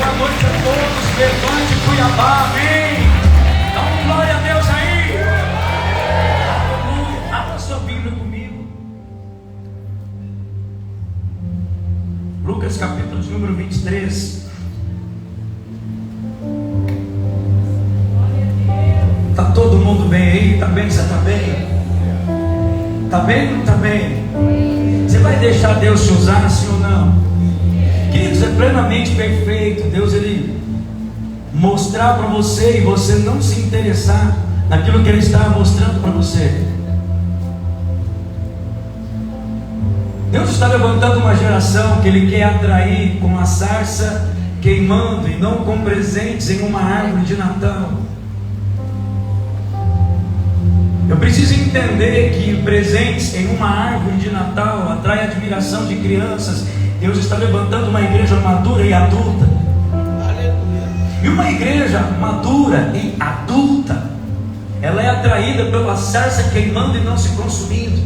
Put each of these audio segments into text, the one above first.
Boa noite a todos. Levante Cuiabá, amém. Dá uma glória a Deus aí. Aleluia. Abra sua Bíblia comigo. Lucas capítulo de número 23. Está todo mundo bem aí? Está bem? Você está bem? Está bem ou não está bem? Você vai deixar Deus te usar assim ou não? Queridos, é plenamente perfeito Deus ele mostrar para você e você não se interessar naquilo que Ele está mostrando para você. Deus está levantando uma geração que Ele quer atrair com a sarça queimando e não com presentes em uma árvore de Natal. Eu preciso entender que presentes em uma árvore de Natal atrai a admiração de crianças. Deus está levantando uma igreja madura e adulta. Aleluia. E uma igreja madura e adulta, ela é atraída pela sarça queimando e não se consumindo.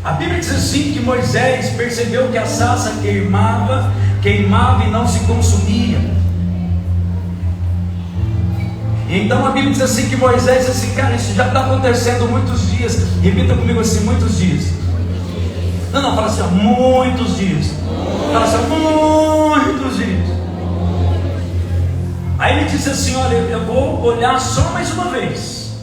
A Bíblia diz assim que Moisés percebeu que a sarça queimava e não se consumia. Então a Bíblia diz assim que Moisés disse assim: cara, isso já está acontecendo muitos dias. Repita comigo assim: muitos dias. Não, fala assim, ó, muitos dias. Fala assim, muitos dias. Aí ele disse assim: olha, eu vou olhar só mais uma vez.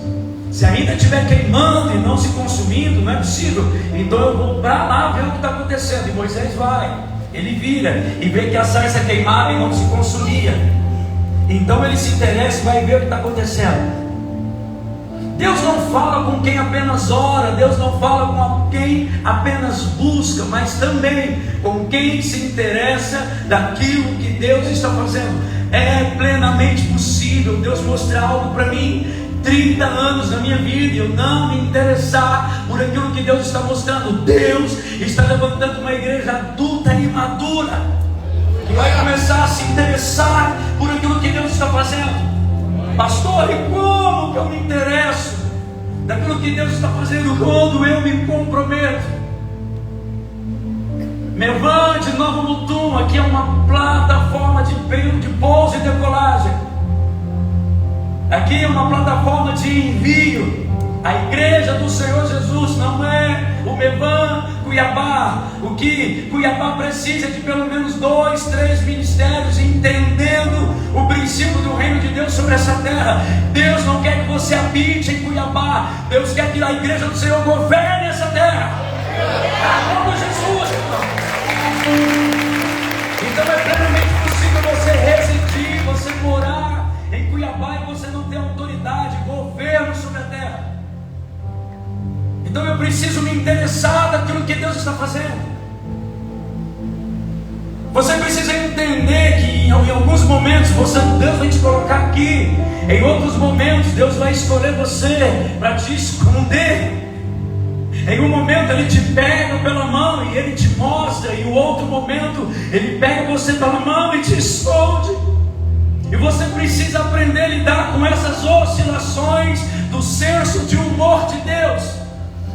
Se ainda estiver queimando e não se consumindo, não é possível. Então eu vou para lá ver o que está acontecendo. E Moisés vai, ele vira e vê que a sarça queimava e não se consumia. Então ele se interessa e vai ver o que está acontecendo. Deus não fala com quem apenas ora, Deus não fala com quem apenas busca, mas também com quem se interessa daquilo que Deus está fazendo. É plenamente possível Deus mostrar algo para mim, 30 anos da minha vida, e eu não me interessar por aquilo que Deus está mostrando. Deus está levantando uma igreja adulta e madura, que vai começar a se interessar por aquilo que Deus está fazendo. Pastor, e como que eu me interesso daquilo que Deus está fazendo? Quando eu me comprometo. Levante Novo Mutum, aqui é uma plataforma de pouso e decolagem. Aqui é uma plataforma de envio. A igreja do Senhor Jesus não é o Mevan Cuiabá. O que Cuiabá precisa é de pelo menos 2, 3 ministérios entendendo o princípio do reino de Deus sobre essa terra. Deus não quer que você habite em Cuiabá. Deus quer que a igreja do Senhor governe essa terra. Como Jesus, então é plenamente possível você residir, você morar em Cuiabá e você não ter autoridade, governo sobre a terra. Então eu preciso me interessar daquilo que Deus está fazendo. Você precisa entender que em alguns momentos Deus vai te colocar aqui. Em outros momentos Deus vai escolher você para te esconder. Em um momento Ele te pega pela mão e Ele te mostra. E em outro momento Ele pega você pela mão e te esconde. E você precisa aprender a lidar com essas oscilações do senso de humor de Deus.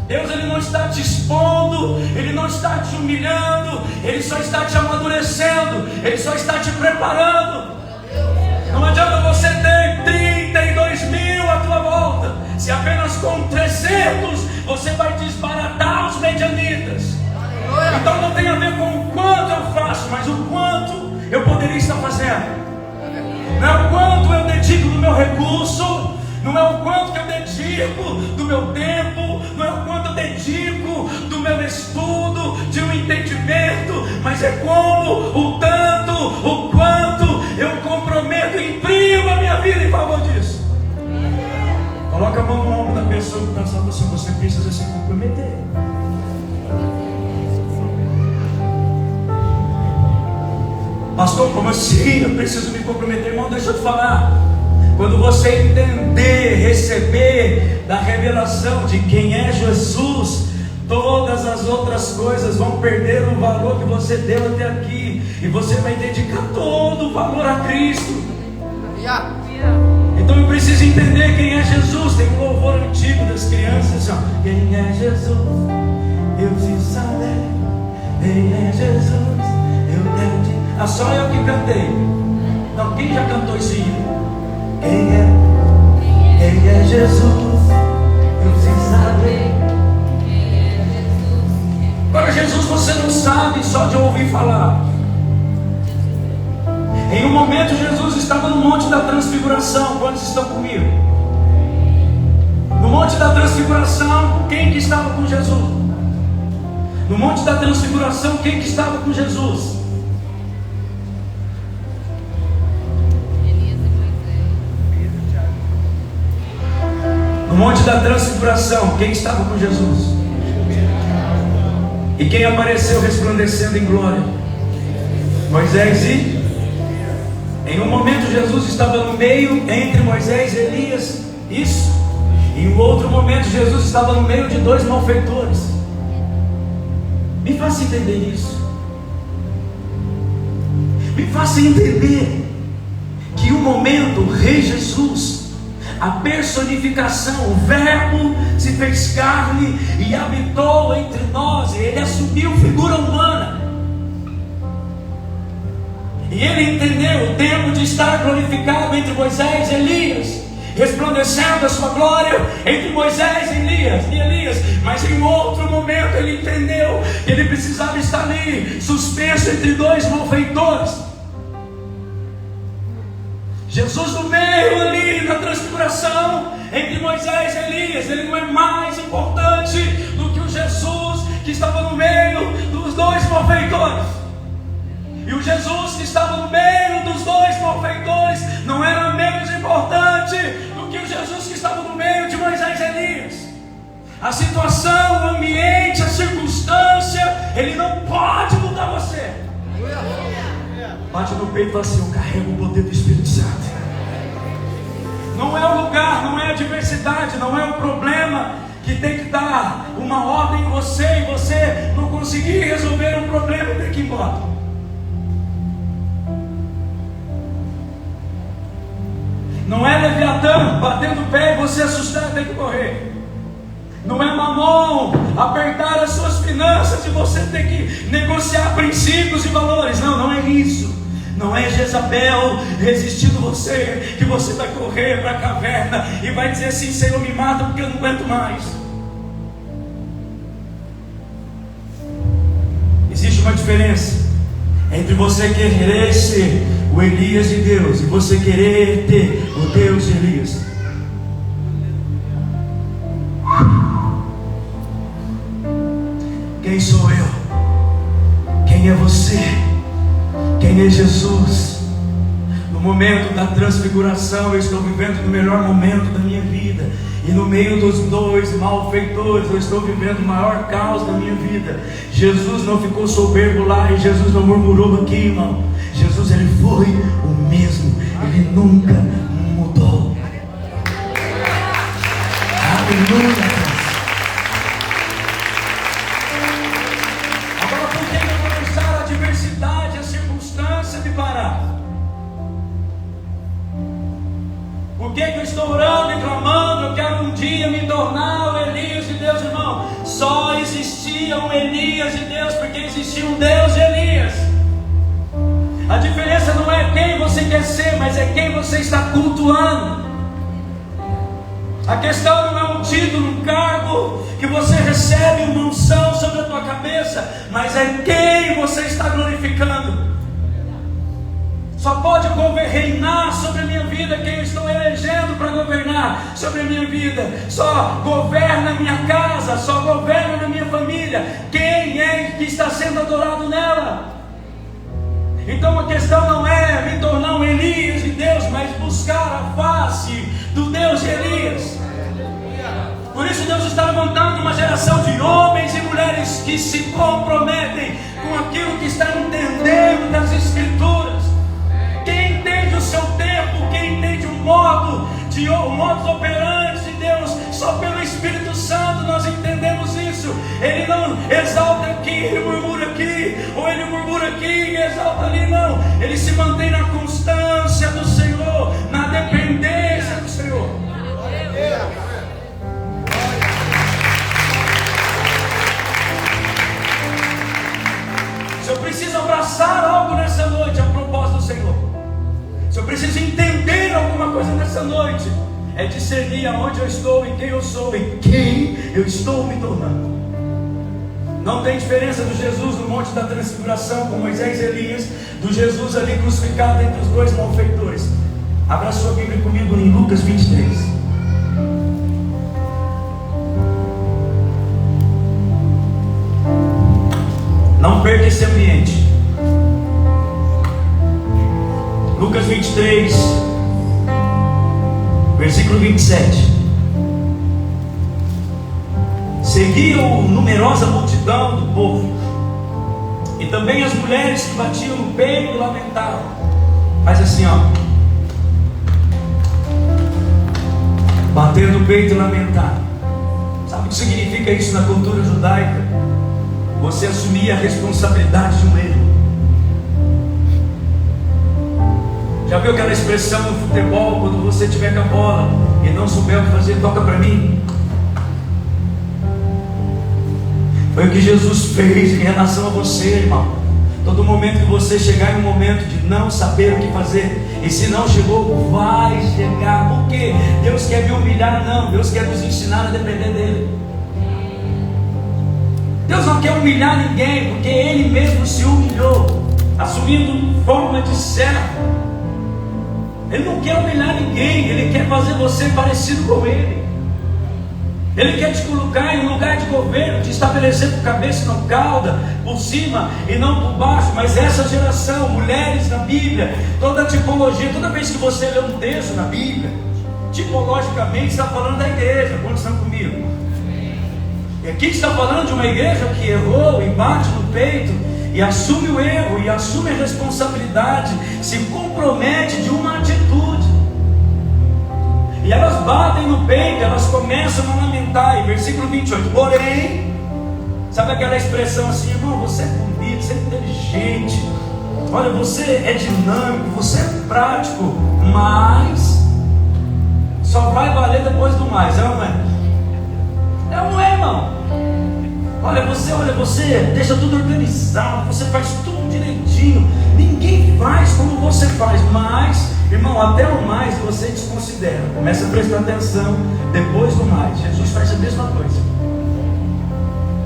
Deus ele não está te expondo, Ele não está te humilhando, Ele só está te amadurecendo, Ele só está te preparando. Não adianta você ter 32 mil à tua volta, se apenas com 300 você vai desbaratar os medianitas. Então não tem a ver com o quanto eu faço, mas o quanto eu poderia estar fazendo. Não é o quanto eu dedico do meu recurso, não é o quanto que eu dedico do meu tempo, não é o quanto eu dedico do meu estudo, de um entendimento, mas é como, o tanto, o quanto eu comprometo e imprimo a minha vida em favor disso. Coloca a mão no ombro da pessoa que está falando assim: você precisa se comprometer. Pastor, como assim? Eu preciso me comprometer, irmão, deixa eu te falar. Quando você entender, receber da revelação de quem é Jesus, todas as outras coisas vão perder o valor que você deu até aqui, e você vai dedicar todo o valor a Cristo. Então eu preciso entender quem é Jesus. Tem um louvor antigo das crianças, ó. Quem é Jesus? Eu preciso saber. Quem é Jesus? Eu quero te Só eu que cantei. Não, quem já cantou esse hino? Quem é Jesus? Eu preciso saber. Agora, Jesus você não sabe só de ouvir falar. Em um momento Jesus estava no Monte da Transfiguração. Quantos estão comigo? No Monte da Transfiguração, quem que estava com Jesus? No Monte da Transfiguração, quem que estava com Jesus? No Monte da Transfiguração, quem estava com Jesus? E quem apareceu resplandecendo em glória? Moisés e... Em um momento Jesus estava no meio entre Moisés e Elias. Isso. Em um outro momento Jesus estava no meio de dois malfeitores. Me faça entender isso. Me faça entender que um momento o Rei Jesus, a personificação, o Verbo se fez carne e habitou entre nós. Ele assumiu figura humana. E ele entendeu o tempo de estar glorificado entre Moisés e Elias, resplandecendo a sua glória entre Moisés e Elias. Mas em outro momento ele entendeu que ele precisava estar ali, suspenso entre dois malfeitores. Jesus no meio ali na transfiguração entre Moisés e Elias. Ele não é mais importante do que o Jesus que estava no meio dos dois malfeitores. E o Jesus que estava no meio dos dois malfeitores não era menos importante do que o Jesus que estava no meio de Moisés e Elias. A situação, o ambiente, a circunstância, ele não pode mudar você. Bate no peito e fala assim: eu carrego o poder do Espírito Santo. Não é o lugar, não é a diversidade, não é o problema que tem que dar uma ordem em você e você não conseguir resolver um problema e ter que ir embora. Não é Leviatã batendo o pé e você assustar e ter que correr. Não é Mamon apertar as suas finanças e você ter que negociar princípios e valores. Não é isso. Não é Jezabel resistindo você, que você vai correr para a caverna e vai dizer assim: Senhor, me mata porque eu não aguento mais. Existe uma diferença entre você querer ser o Elias de Deus e você querer ter o Deus de Elias. Quem sou eu? Quem é você? Quem é Jesus? No momento da transfiguração eu estou vivendo no melhor momento da minha vida. E no meio dos dois malfeitores eu estou vivendo o maior caos da minha vida. Jesus não ficou soberbo lá e Jesus não murmurou aqui, irmão. Jesus, ele foi o mesmo. Ele nunca mudou. Aleluia. Agora, por que eu vou deixar a diversidade, a circunstância me parar? Por que eu estou orando e clamando? Eu quero um dia me tornar o Elias de Deus, irmão. Só existia um Elias de Deus porque existia um Deus de Elias. A diferença não é quem você quer ser, mas é quem você está cultuando. A questão não é um título, um cargo que você recebe, uma unção sobre a tua cabeça, mas é quem você está glorificando. Só pode reinar sobre a minha vida quem eu estou elegendo para governar sobre a minha vida. Só governa a minha casa, só governa na minha família quem é que está sendo adorado nela. Então a questão não é me tornar um Elias de Deus, mas buscar a face do Deus de Elias. Por isso Deus está levantando uma geração de homens e mulheres que se comprometem com aquilo que está entendendo das Escrituras. Quem entende o seu tempo, quem entende o modus operandi de Deus, só pelo Espírito Santo nós entendemos isso. Ele não exalta aqui, ele murmura aqui, ou ele murmura aqui e exalta ali, não. Ele se mantém na constância do Senhor, na dependência do Senhor. Se eu preciso abraçar algo nessa noite, nessa noite é discernir aonde eu estou e quem eu sou e quem eu estou me tornando. Não tem diferença do Jesus no Monte da Transfiguração com Moisés e Elias, do Jesus ali crucificado entre os dois malfeitores. Abra sua Bíblia comigo em Lucas 23. Não perca esse ambiente. Lucas 23, versículo 27. Seguiam numerosa multidão do povo, e também as mulheres que batiam no peito e lamentavam. Faz assim, ó. Bater no peito e lamentar. Sabe o que significa isso na cultura judaica? Você assumir a responsabilidade de um erro. Já viu aquela expressão no futebol, quando você tiver com a bola e não souber o que fazer, toca para mim? Foi o que Jesus fez em relação a você, irmão. Todo momento que você chegar em um momento de não saber o que fazer, e se não chegou, vai chegar. Por quê? Deus quer me humilhar? Não, Deus quer nos ensinar a depender dele. Deus não quer humilhar ninguém, porque Ele mesmo se humilhou, assumindo forma de servo. Ele não quer humilhar ninguém, Ele quer fazer você parecido com Ele. Ele quer te colocar em um lugar de governo, te estabelecer por cabeça e não cauda, por cima e não por baixo. Mas essa geração, mulheres na Bíblia, toda a tipologia, toda vez que você lê um texto na Bíblia, tipologicamente está falando da igreja. Quantos estão comigo? E aqui está falando de uma igreja que errou e bate no peito e assume o erro e assume a responsabilidade, se compromete de uma atitude. E elas batem no peito, elas começam a lamentar. Em versículo 28, porém, sabe aquela expressão assim, irmão, você é bonito, você é inteligente, olha, você é dinâmico, você é prático, mas só vai valer depois do mais, é ou não é? É ou não é, irmão? Olha, você deixa tudo organizado, você faz tudo direitinho, ninguém faz como você faz, mas, irmão, até o mais você desconsidera. Começa a prestar atenção depois do mais. Jesus faz a mesma coisa.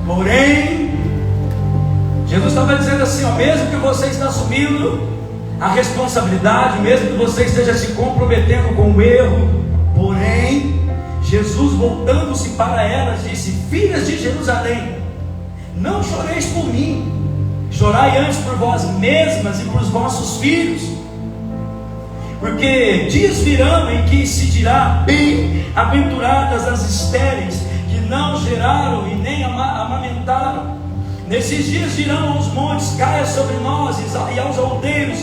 Porém, Jesus estava dizendo assim, ó, mesmo que você está assumindo a responsabilidade, mesmo que você esteja se comprometendo com o erro, porém, Jesus, voltando-se para elas, disse: filhas de Jerusalém, não choreis por mim, chorai antes por vós mesmas e por vossos filhos, porque dias virão em que se dirá: bem-aventuradas as estéreis, que não geraram e nem amamentaram. Nesses dias dirão aos montes: caia sobre nós, e aos aldeiros: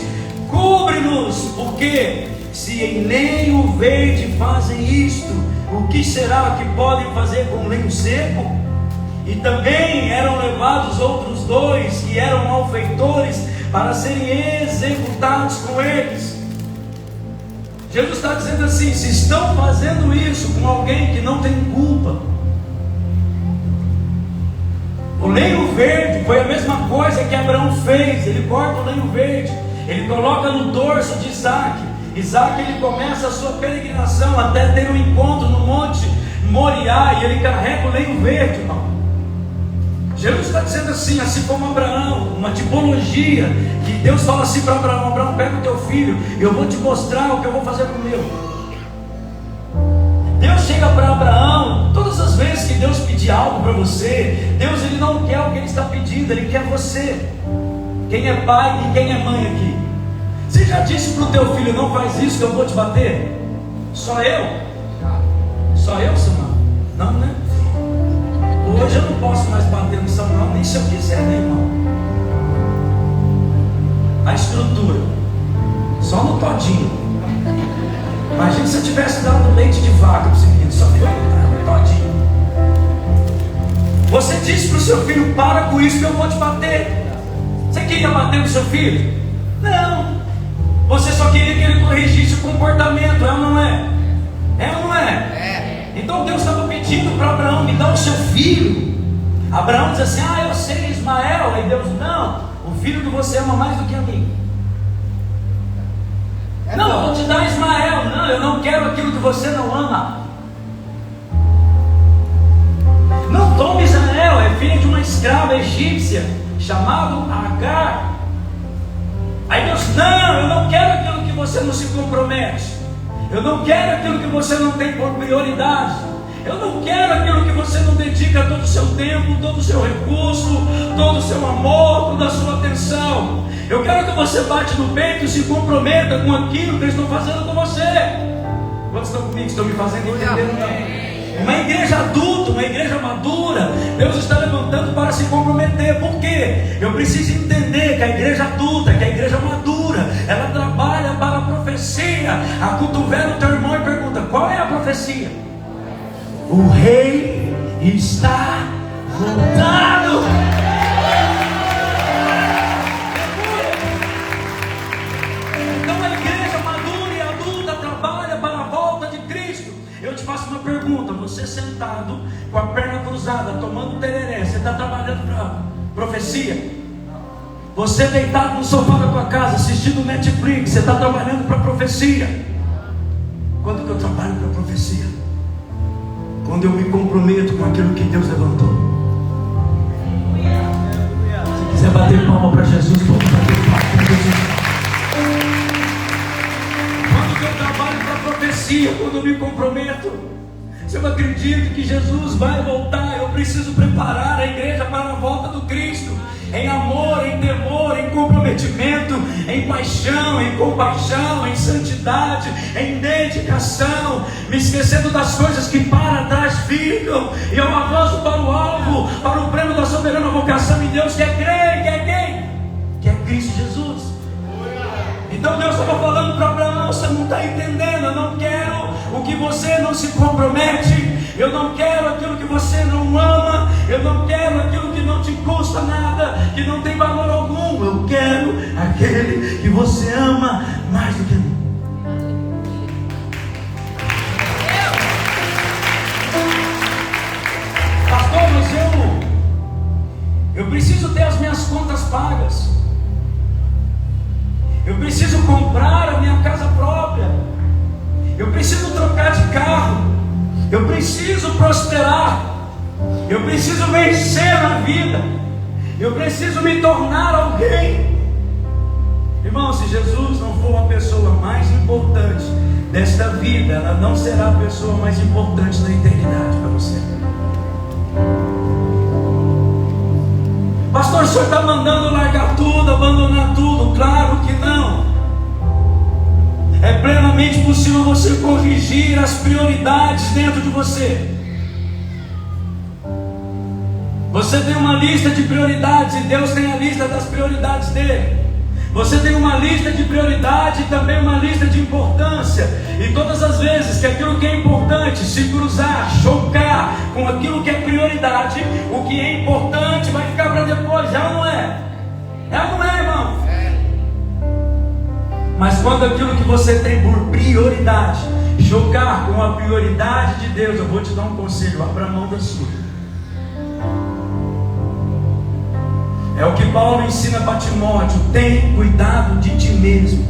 cobre-nos, porque se em lenho verde fazem isto, o que será que podem fazer com lenho seco? E também eram levados outros dois, que eram malfeitores, para serem executados com eles. Jesus está dizendo assim: se estão fazendo isso com alguém que não tem culpa. O lenho verde foi a mesma coisa que Abraão fez. Ele corta o lenho verde, ele coloca no dorso de Isaac. Isaac, ele começa a sua peregrinação até ter um encontro no monte Moriá, e ele carrega o lenho verde, irmão. Jesus está dizendo assim como Abraão, uma tipologia, que Deus fala assim para Abraão: Abraão, pega o teu filho, eu vou te mostrar o que eu vou fazer com o meu. Deus chega para Abraão, todas as vezes que Deus pedir algo para você, Deus, ele não quer o que ele está pedindo, ele quer você. Quem é pai e quem é mãe aqui? Você já disse para o teu filho: não faz isso que eu vou te bater? Só eu? Só eu, Samuel? Não, né? Hoje eu não posso mais bater no Samuel, nem se eu quiser, né, irmão? A estrutura, só no todinho. Imagina se eu tivesse dado leite de vaca para esse menino, só foi no todinho. Você disse para o seu filho: para com isso que eu vou te bater. Você queria bater no seu filho? Não. Você só queria que ele corrigisse o comportamento, é ou não é? É ou não é? Então Deus estava pedindo para Abraão: me dá o seu filho. Abraão diz assim: eu sei, Ismael. Aí Deus: não, o filho que você ama mais do que a mim. Não, eu vou te dar Ismael. Não, eu não quero aquilo que você não ama. Não tome Israel, é filha de uma escrava egípcia chamada Agar. Aí Deus, não, eu não quero aquilo que você não se compromete. Eu não quero aquilo que você não tem por prioridade. Eu não quero aquilo que você não dedica todo o seu tempo, todo o seu recurso, todo o seu amor, toda a sua atenção. Eu quero que você bate no peito e se comprometa com aquilo que eles estão fazendo com você. Quantos estão comigo? Estão me fazendo entender? Não? Uma igreja adulta, uma igreja madura, Deus está levantando para se comprometer. Por quê? Eu preciso entender que a igreja adulta, que a igreja madura, ela trabalha para a profecia. Acotovela o teu irmão e pergunta: qual é a profecia? O rei está voltando. Então a igreja madura e adulta trabalha para a volta de Cristo. Eu te faço uma pergunta: você sentado com a perna cruzada, tomando tereré, você está trabalhando para profecia? Você deitado no sofá da tua casa, assistindo Netflix, você está trabalhando para profecia? Quando que eu trabalho para profecia? Quando eu me comprometo com aquilo que Deus levantou. Se quiser bater palma para Jesus, pode bater palma para Jesus. Quando que eu trabalho para profecia? Quando eu me comprometo. Se eu acredito que Jesus vai voltar, eu preciso preparar a igreja para a volta do Cristo. Em amor, em temor, em comprometimento, em paixão, em compaixão, em santidade, em dedicação, me esquecendo das coisas que para trás ficam, e eu avanço para o alvo, para o prêmio da soberana vocação em Deus, que é quem? Que é quem? Que é Cristo Jesus. Então Deus estava falando para Abraão: você não está entendendo, eu não quero o que você não se compromete, eu não quero aquilo que você não ama, eu não quero aquilo que não te custa nada, que não tem valor algum. Eu quero aquele que você ama mais do que mim. Pastor, mas eu preciso ter as minhas contas pagas, eu preciso comprar a minha casa própria, eu preciso trocar de carro, eu preciso prosperar, eu preciso vencer na vida, eu preciso me tornar alguém. Irmão, se Jesus não for a pessoa mais importante desta vida, ela não será a pessoa mais importante da eternidade para você. Pastor, o senhor está mandando largar tudo, abandonar tudo? Claro que não. É plenamente possível você corrigir as prioridades dentro de você. Você tem uma lista de prioridades e Deus tem a lista das prioridades dele. Você tem uma lista de prioridade e também uma lista de importância. E todas as vezes que aquilo que é importante se cruzar, chocar com aquilo que é prioridade, o que é importante vai ficar para depois. É ou não é? É ou não é, irmão? Mas quando aquilo que você tem por prioridade chocar com a prioridade de Deus, eu vou te dar um conselho: abra mão da sua. É o que Paulo ensina para Timóteo: tem cuidado de ti mesmo,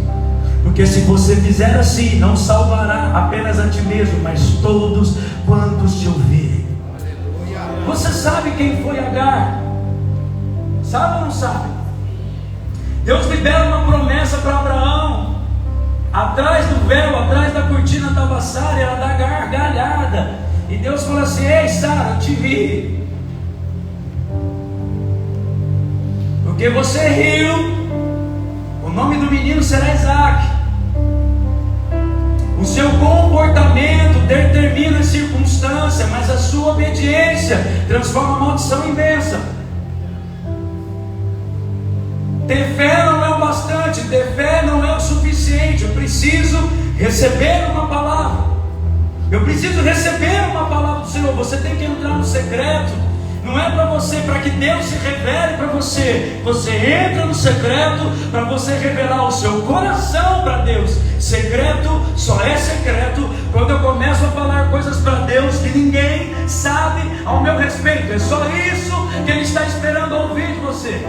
porque se você fizer assim, não salvará apenas a ti mesmo, mas todos quantos te ouvirem. Você sabe quem foi Agar? Sabe ou não sabe? Deus libera uma promessa para Abraão. Atrás do véu, atrás da cortina estava Sara, ela dá gargalhada, e Deus fala assim: ei Sara, eu te vi, porque você riu, o nome do menino será Isaac. O seu comportamento determina a circunstância, mas a sua obediência transforma a maldição em bênção. Ter fé não é o bastante, ter fé não é o suficiente. Eu preciso receber uma palavra. Eu preciso receber uma palavra do Senhor. Você tem que entrar no secreto. Não é para você, para que Deus se revele para você. Você entra no secreto para você revelar o seu coração para Deus. Secreto só é secreto quando eu começo a falar coisas para Deus que ninguém sabe ao meu respeito. É só isso que Ele está esperando ouvir de você.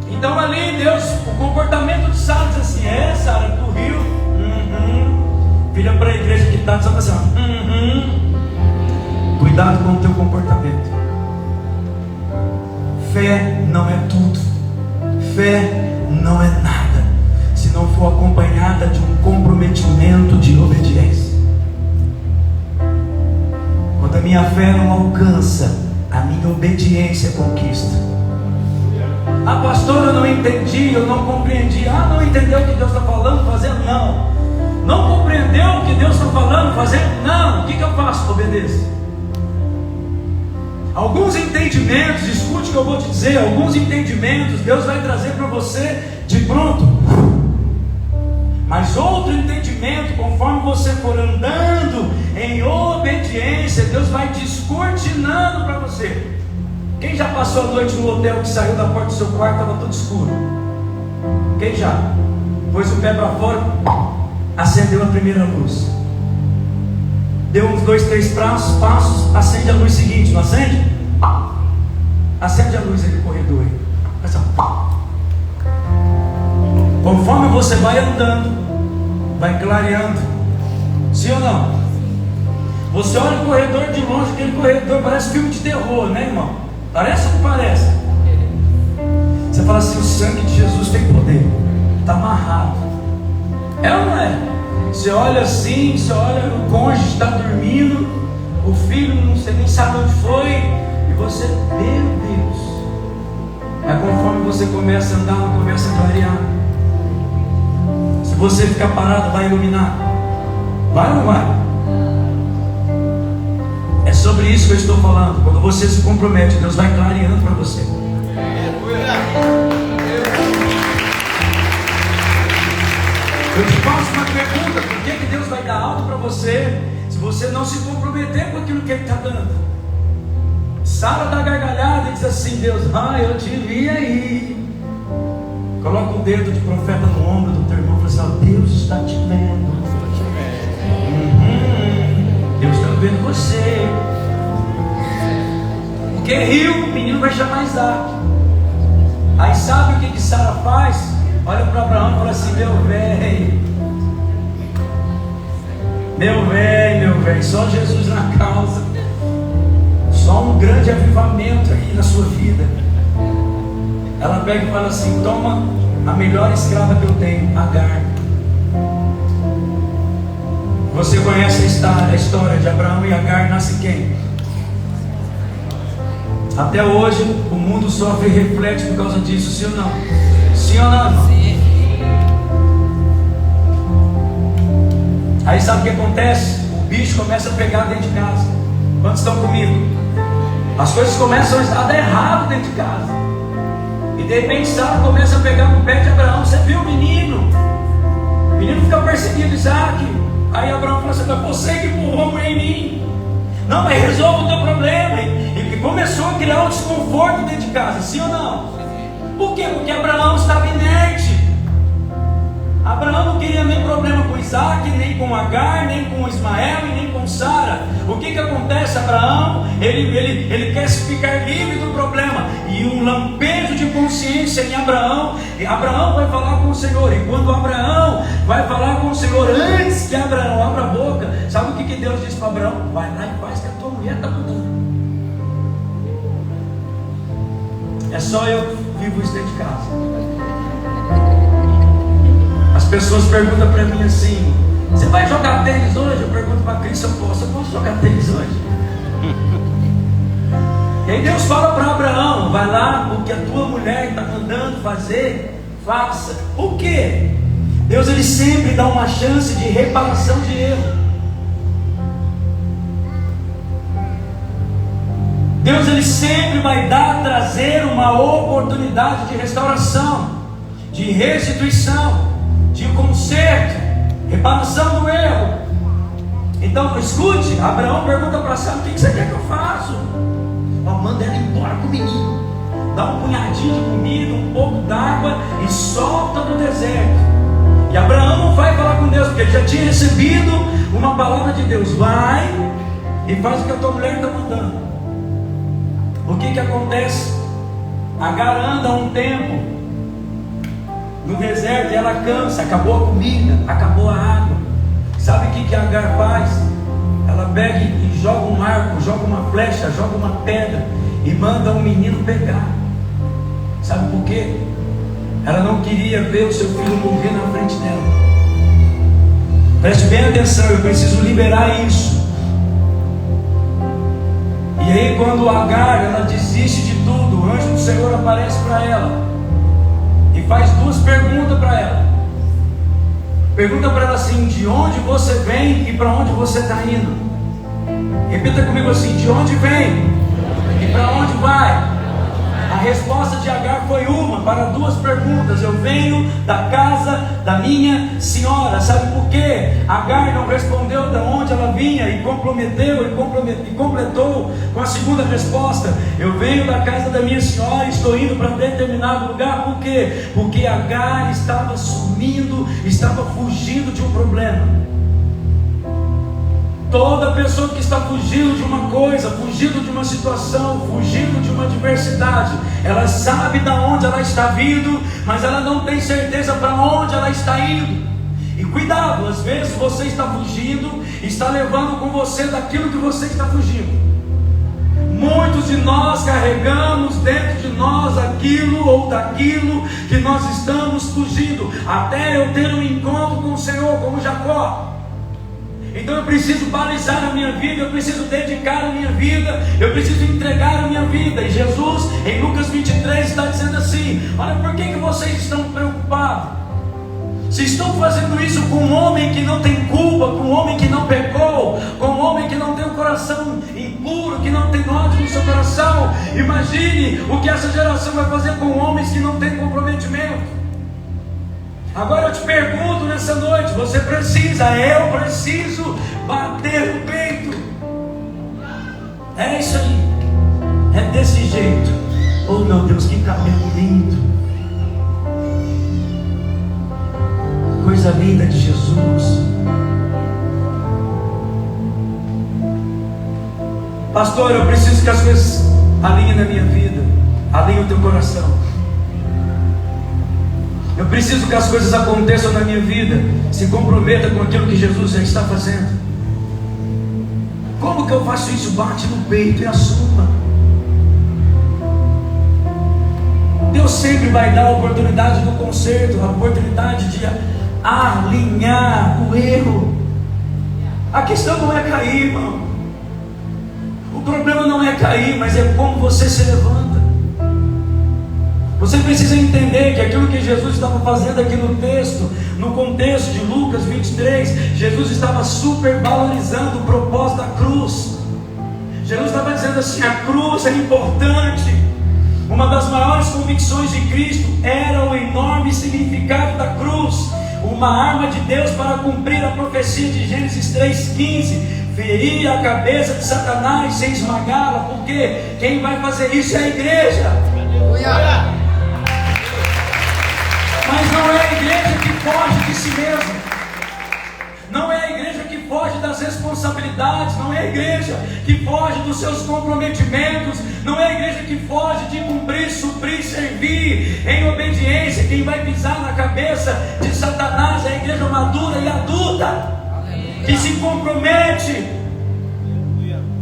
Então ali Deus, o comportamento de Sara diz assim: é Sara, tu riu? Vira para a igreja que está dizendo assim: cuidado com o teu comportamento. Fé não é tudo, fé não é nada, se não for acompanhada de um comprometimento de obediência. Quando a minha fé não alcança, a minha obediência conquista. Ah, pastor, eu não entendi, eu não compreendi. Ah, não entendeu o que Deus está falando, fazendo? Não. Não compreendeu o que Deus está falando, fazendo? Não. O que eu faço? Obedeça. Alguns entendimentos, escute o que eu vou te dizer, alguns entendimentos Deus vai trazer para você de pronto. Mas outro entendimento, conforme você for andando em obediência, Deus vai descortinando para você. Quem já passou a noite no hotel que saiu da porta do seu quarto, estava tudo escuro? Quem já? Pôs o pé para fora, acendeu a primeira luz. Deu uns 2, 3 passos, acende a luz seguinte, não acende? Acende a luz aí do corredor. Conforme você vai andando, vai clareando. Sim ou não? Você olha o corredor de longe, aquele corredor parece filme de terror, né, irmão? Parece ou não parece? Você fala assim: o sangue de Jesus tem poder, está amarrado. É ou não é? Você olha assim, você olha, o cônjuge está dormindo, o filho não sei nem sabe onde foi, e você, meu Deus. Aí conforme você começa a andar, começa a clarear. Se você ficar parado, vai iluminar. Vai ou não vai? É sobre isso que eu estou falando. Quando você se compromete, Deus vai clareando para você. Eu te faço uma pergunta: por que Deus vai dar algo para você se você não se comprometer com aquilo que Ele está dando? Sara dá gargalhada e diz assim: Deus, eu te vi aí. Coloca o dedo de profeta no ombro do teu irmão e fala assim: Deus está te vendo. Deus está vendo você. Porque riu, o menino vai chamar Isaac. Aí sabe o que Sara faz? Olha para Abraão e fala assim: meu velho, só Jesus na causa, só um grande avivamento aí na sua vida. Ela pega e fala assim: toma a melhor escrava que eu tenho, Agar. Você conhece a história de Abraão e Agar? Nasce quem? Até hoje o mundo sofre e reflete por causa disso, sim ou não? Sim ou não? Sim. Aí sabe o que acontece? O bicho começa a pegar dentro de casa. Quantos estão comigo? As coisas começam a dar errado dentro de casa. E de repente Sara começa a pegar no pé de Abraão. Você viu o menino? O menino fica perseguindo Isaac. Aí Abraão fala assim: foi você que empurrou a mulher em mim. Não, mas resolva o teu problema. E começou a criar um desconforto dentro de casa, sim ou não? Por quê? Porque Abraão estava inerte. Abraão não queria nem problema com Isaac, nem com Agar, nem com Ismael e nem com Sara. O que acontece? Abraão, ele quer se ficar livre do problema. E um lampejo de consciência em Abraão. E Abraão vai falar com o Senhor. E quando Abraão vai falar com o Senhor, antes que Abraão abra a boca, sabe o que Deus disse para Abraão? Vai lá e faz que a tua mulher está mandando. É só eu vivo isso dentro de casa. As pessoas perguntam para mim assim: você vai jogar tênis hoje? Eu pergunto para a Cris se eu posso jogar tênis hoje? E aí Deus fala para Abraão: vai lá, o que a tua mulher está mandando fazer, faça. O quê? Deus, ele sempre dá uma chance de reparação de erro. Deus, ele sempre vai trazer uma oportunidade de restauração, de restituição, de conserto, reparação do erro. Então, escute, Abraão pergunta para Sara: o que você quer que eu faça? Manda ela embora com o menino, dá um punhadinho de comida, um pouco d'água e solta no deserto. E Abraão não vai falar com Deus, porque ele já tinha recebido uma palavra de Deus: vai e faz o que a tua mulher está mandando. O que acontece? Agar anda um tempo no deserto e ela cansa. Acabou a comida, acabou a água. Sabe o que Agar faz? Ela pega e joga um arco, joga uma flecha, joga uma pedra e manda um menino pegar. Sabe por quê? Ela não queria ver o seu filho morrer na frente dela. Preste bem atenção, eu preciso liberar isso. E aí quando Agar, ela desiste de tudo, o anjo do Senhor aparece para ela e faz duas perguntas para ela. Pergunta para ela assim: de onde você vem e para onde você está indo? Repita comigo assim: de onde vem e para onde vai? A resposta de Agar foi uma para duas perguntas: eu venho da casa da minha senhora. Sabe por quê? Agar não respondeu de onde ela vinha e completou com a segunda resposta: eu venho da casa da minha senhora e estou indo para determinado lugar. Por quê? Porque Agar estava sumindo, estava fugindo de um problema. Toda pessoa que está fugindo de uma coisa, fugindo de uma situação, fugindo de uma adversidade, ela sabe de onde ela está vindo, mas ela não tem certeza para onde ela está indo. E cuidado, às vezes você está fugindo, está levando com você daquilo que você está fugindo. Muitos de nós carregamos dentro de nós aquilo ou daquilo que nós estamos fugindo, até eu ter um encontro com o Senhor, como Jacó. Então eu preciso balizar a minha vida, eu preciso dedicar a minha vida, eu preciso entregar a minha vida. E Jesus, em Lucas 23, está dizendo assim: olha, por que vocês estão preocupados? Se estão fazendo isso com um homem que não tem culpa, com um homem que não pecou, com um homem que não tem um coração impuro, que não tem ódio no seu coração, imagine o que essa geração vai fazer com homens que não têm comprometimento. Agora eu te pergunto nessa noite, eu preciso bater no peito. É isso aí, é desse jeito. Oh meu Deus, que cabelo lindo, coisa linda de Jesus. Pastor, eu preciso que as coisas alinhem na minha vida, alinhem o teu coração. Eu preciso que as coisas aconteçam na minha vida, se comprometa com aquilo que Jesus já está fazendo. Como que eu faço isso? Bate no peito e assuma. Deus sempre vai dar a oportunidade do conserto, a oportunidade de alinhar o erro. A questão não é cair, irmão. O problema não é cair, mas é como você se levanta. Você precisa entender que aquilo que Jesus estava fazendo aqui no texto, no contexto de Lucas 23, Jesus estava supervalorizando o propósito da cruz. Jesus estava dizendo assim: a cruz é importante. Uma das maiores convicções de Cristo era o enorme significado da cruz, uma arma de Deus para cumprir a profecia de Gênesis 3,15. Ferir a cabeça de Satanás sem esmagá-la, porque quem vai fazer isso é a igreja. Aleluia. Mas não é a igreja que foge de si mesma, não é a igreja que foge das responsabilidades, não é a igreja que foge dos seus comprometimentos, não é a igreja que foge de cumprir, suprir, servir em obediência. Quem vai pisar na cabeça de Satanás é a igreja madura e adulta, que se compromete.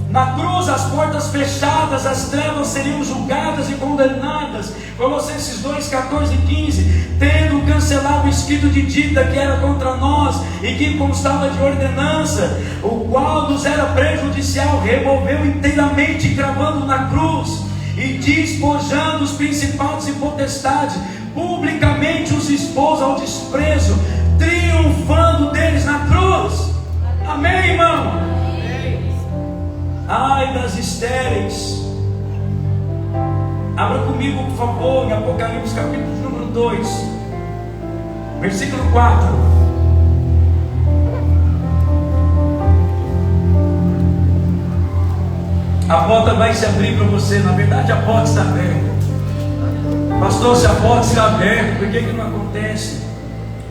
Na cruz, as portas fechadas, as trevas seriam julgadas e condenadas. Colossenses 2, 14 e 15. Tendo cancelado o escrito de dívida que era contra nós e que constava de ordenança, o qual nos era prejudicial, removeu inteiramente, cravando na cruz, e despojando os principados e potestades, publicamente os expôs ao desprezo, triunfando deles na cruz. Amém, irmão? Ai das estéreis. Abra comigo, por favor, em Apocalipse capítulo número 2, versículo 4. A porta vai se abrir para você. Na verdade, a porta está aberta. Pastor, se a porta está aberta, por que não acontece?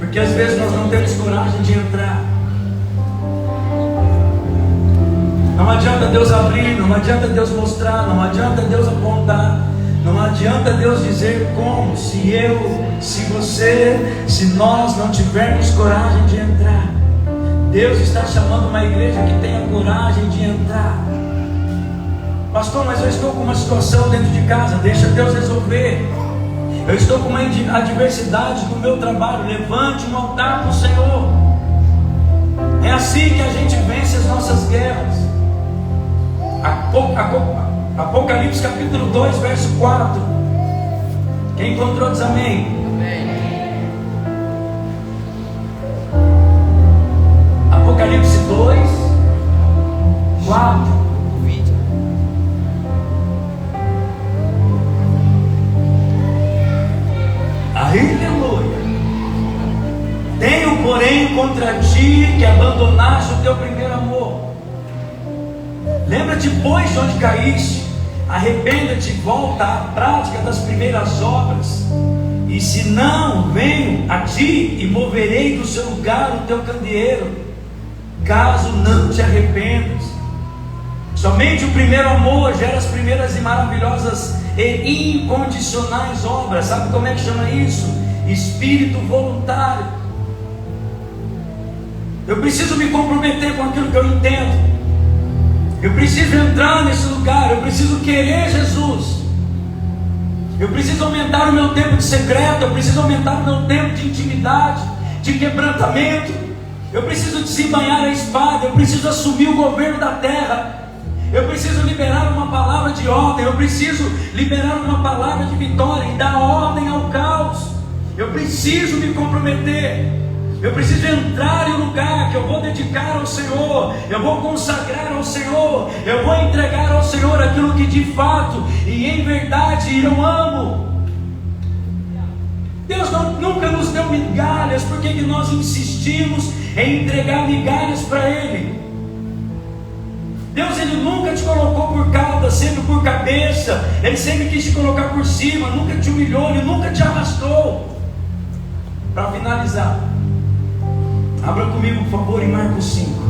Porque às vezes nós não temos coragem de entrar. Não adianta Deus abrir, não adianta Deus mostrar, não adianta Deus apontar, não adianta Deus dizer como, se você, se nós não tivermos coragem de entrar. Deus está chamando uma igreja que tenha coragem de entrar. Pastor, mas eu estou com uma situação dentro de casa. Deixa Deus resolver. Eu estou com uma adversidade no meu trabalho. Levante um altar para o Senhor. É assim que a gente vence as nossas guerras. Apocalipse capítulo 2, verso 4. Quem encontrou diz amém. Apocalipse 2, 4. Aleluia. Tenho, porém, contra ti que abandonaste o teu primeiro amor. Lembra-te, pois, de onde caíste. Arrependa-te e volta à prática das primeiras obras. E se não, venho a ti e moverei do seu lugar o teu candeeiro, caso não te arrependas. Somente o primeiro amor gera as primeiras e maravilhosas e incondicionais obras. Sabe como é que chama isso? Espírito voluntário. Eu preciso me comprometer com aquilo que eu entendo. Eu preciso entrar nesse lugar. Eu preciso querer Jesus. Eu preciso aumentar o meu tempo de secreto. Eu preciso aumentar o meu tempo de intimidade, de quebrantamento. Eu preciso desembainhar a espada. Eu preciso assumir o governo da terra. Eu preciso liberar uma palavra de ordem. Eu preciso liberar uma palavra de vitória e dar ordem ao caos. Eu preciso me comprometer. Eu preciso entrar em um lugar que eu vou dedicar ao Senhor. Eu vou consagrar ao Senhor. Eu vou entregar ao Senhor aquilo que de fato e em verdade eu amo. Deus nunca nos deu migalhas. Por que nós insistimos em entregar migalhas para Ele? Deus, Ele nunca te colocou por cauda, sempre por cabeça. Ele sempre quis te colocar por cima. Nunca te humilhou, Ele nunca te arrastou. Para finalizar, abra comigo, por favor, em Marcos 5.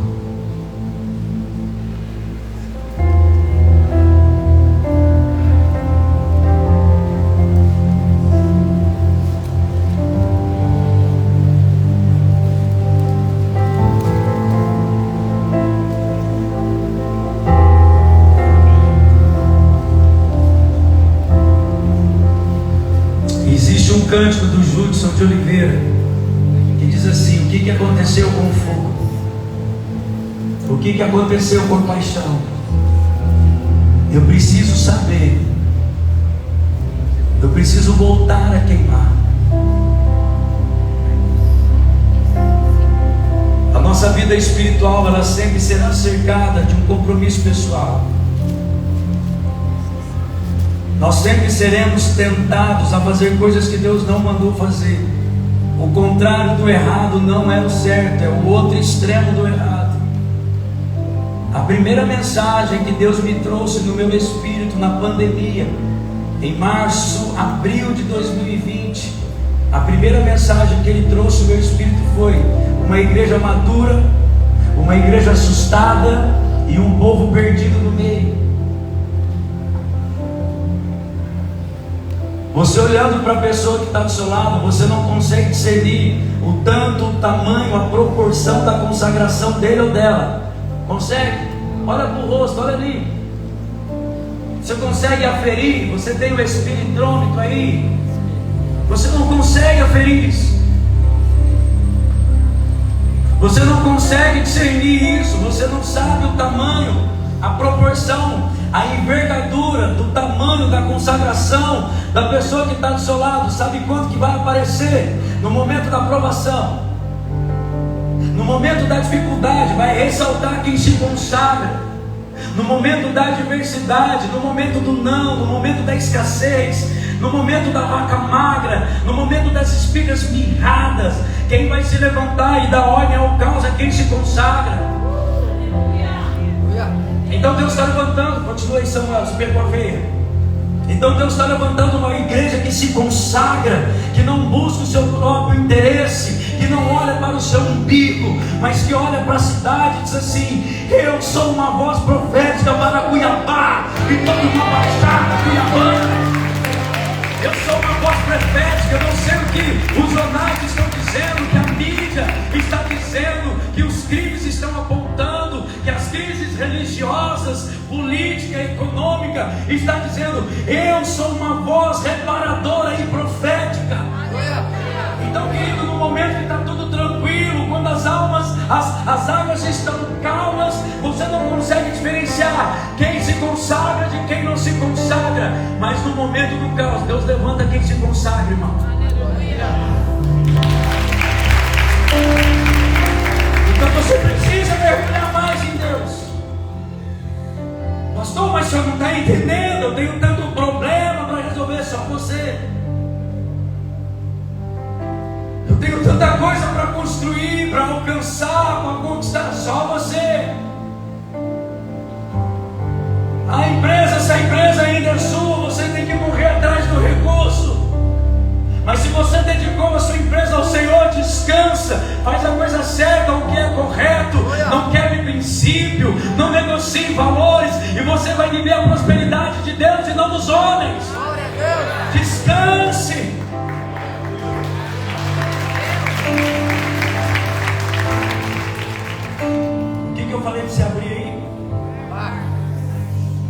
Existe um cântico do Judson de Oliveira que diz assim: o que aconteceu com o fogo? O que aconteceu com a paixão? Eu preciso saber. Eu preciso voltar a queimar. A nossa vida espiritual, ela sempre será cercada de um compromisso pessoal. Nós sempre seremos tentados a fazer coisas que Deus não mandou fazer. O contrário do errado não é o certo, é o outro extremo do errado. A primeira mensagem que Deus me trouxe no meu espírito na pandemia, em março, abril de 2020, a primeira mensagem que Ele trouxe no meu espírito foi: uma igreja madura, uma igreja assustada e um povo perdido no meio. Você olhando para a pessoa que está do seu lado, você não consegue discernir o tanto, o tamanho, a proporção da consagração dele ou dela. Consegue? Olha para o rosto, olha ali. Você consegue aferir? Você tem o espiritrômetro aí? Você não consegue aferir isso. Você não consegue discernir isso. Você não sabe o tamanho, a proporção, a envergadura do tamanho da consagração da pessoa que está do seu lado. Sabe quanto que vai aparecer no momento da provação, no momento da dificuldade? Vai ressaltar quem se consagra. No momento da adversidade, no momento do não, no momento da escassez, no momento da vaca magra, no momento das espigas mirradas, quem vai se levantar e dar ordem ao caos é quem se consagra. Então Deus está levantando, continua aí Samuel, se pegou a veia. Então Deus está levantando uma igreja que se consagra, que não busca o seu próprio interesse, que não olha para o seu umbigo, mas que olha para a cidade e diz assim: eu sou uma voz profética para Cuiabá e toda uma baixada cuiabana. Eu sou uma voz profética. Eu não sei o que os jornais estão dizendo, que a mídia está dizendo, que os crimes cômica, está dizendo: eu sou uma voz reparadora e profética. Então, querido, no momento que está tudo tranquilo, quando as águas estão calmas, você não consegue diferenciar quem se consagra de quem não se consagra. Mas no momento do caos, Deus levanta quem se consagra, irmão. Então você precisa mergulhar mais em Deus. Pastor, mas o senhor não está entendendo? Eu tenho tanto problema para resolver, só você. Eu tenho tanta coisa para construir, para alcançar, para conquistar, só você. Se a empresa ainda é sua, você tem que correr atrás do recurso. Mas se você dedicou a sua empresa ao Senhor, descansa, faz a coisa certa, o que é correto, não quebre princípio, não negocie valores, e você vai viver a prosperidade de Deus e não dos homens. Descanse. O que eu falei para você abrir aí?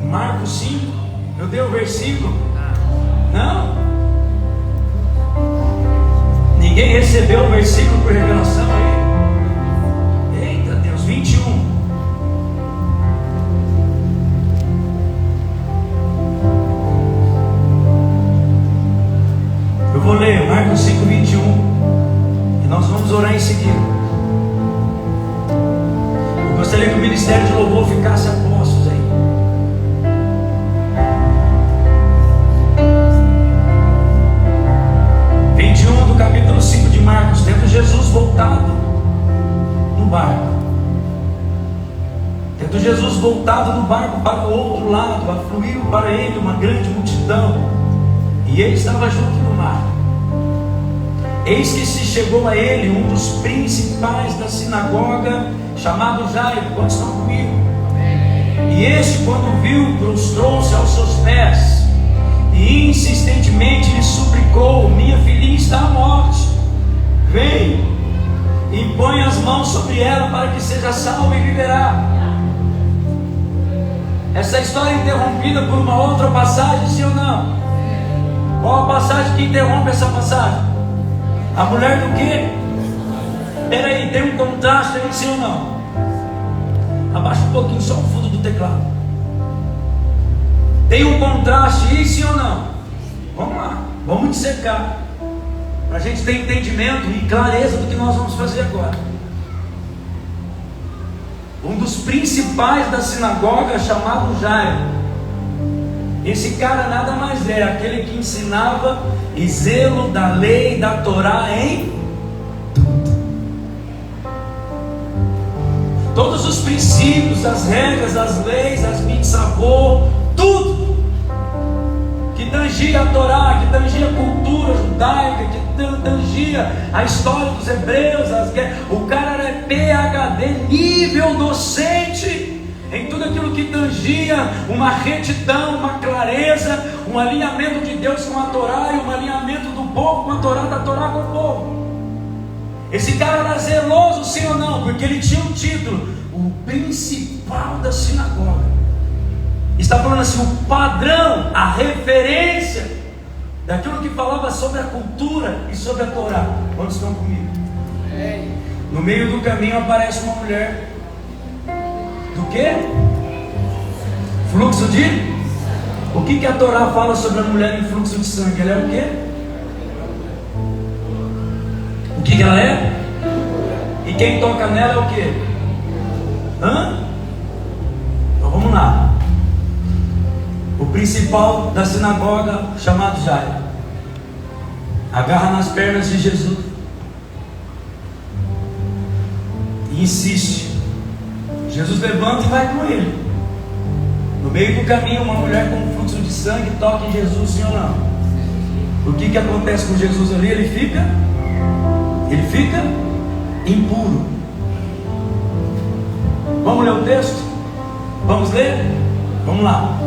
Marcos 5. Eu dei o versículo? Não? Ninguém recebeu o versículo por revelação aí? Eita Deus, 21. Eu vou ler Marcos 5, 21. E nós vamos orar em seguida. Eu gostaria que o ministério de louvor ficasse a postos aí. Do capítulo 5 de Marcos, tendo Jesus voltado no barco, para o outro lado, afluiu para ele uma grande multidão, e ele estava junto no mar. Eis que se chegou a ele um dos principais da sinagoga, chamado Jairo. Quantos estão comigo? E este, quando viu, prostrou-se aos seus pés e insistentemente lhe suplicou: minha filhinha está à morte, vem e põe as mãos sobre ela para que seja salva e viverá. Essa história é interrompida por uma outra passagem, sim ou não? Qual a passagem que interrompe essa passagem? A mulher do quê? Peraí, tem um contraste aí, sim ou não? Abaixa um pouquinho só o fundo do teclado. Tem um contraste aí, sim ou não? Vamos lá, vamos dissecar, para a gente ter entendimento e clareza do que nós vamos fazer agora. Um dos principais da sinagoga, chamado Jairo. Esse cara nada mais é aquele que ensinava e zelo da lei da Torá em tudo. Todos os princípios, as regras, as leis, as mitzvot, tudo que tangia a Torá, que tangia a cultura judaica, que tangia a história dos hebreus, as guerras. O cara era PhD, nível docente em tudo aquilo que tangia uma retidão, uma clareza, um alinhamento de Deus com a Torá e um alinhamento do povo com a Torá, da Torá com o povo. Esse cara era zeloso, sim ou não? Porque ele tinha um título: o principal da sinagoga. Está falando assim, o padrão, a referência daquilo que falava sobre a cultura e sobre a Torá. Quantos estão comigo? No meio do caminho aparece uma mulher. Do quê? Fluxo de? O que a Torá fala sobre a mulher em fluxo de sangue? Ela é o quê? O que ela é? E quem toca nela é o quê? Então vamos lá. O principal da sinagoga, chamado Jairo, agarra nas pernas de Jesus e insiste. Jesus levanta e vai com ele. No meio do caminho, uma mulher com um fluxo de sangue toca em Jesus, sim ou não? O que acontece com Jesus ali? Ele fica impuro. Vamos ler o texto? Vamos ler? Vamos lá.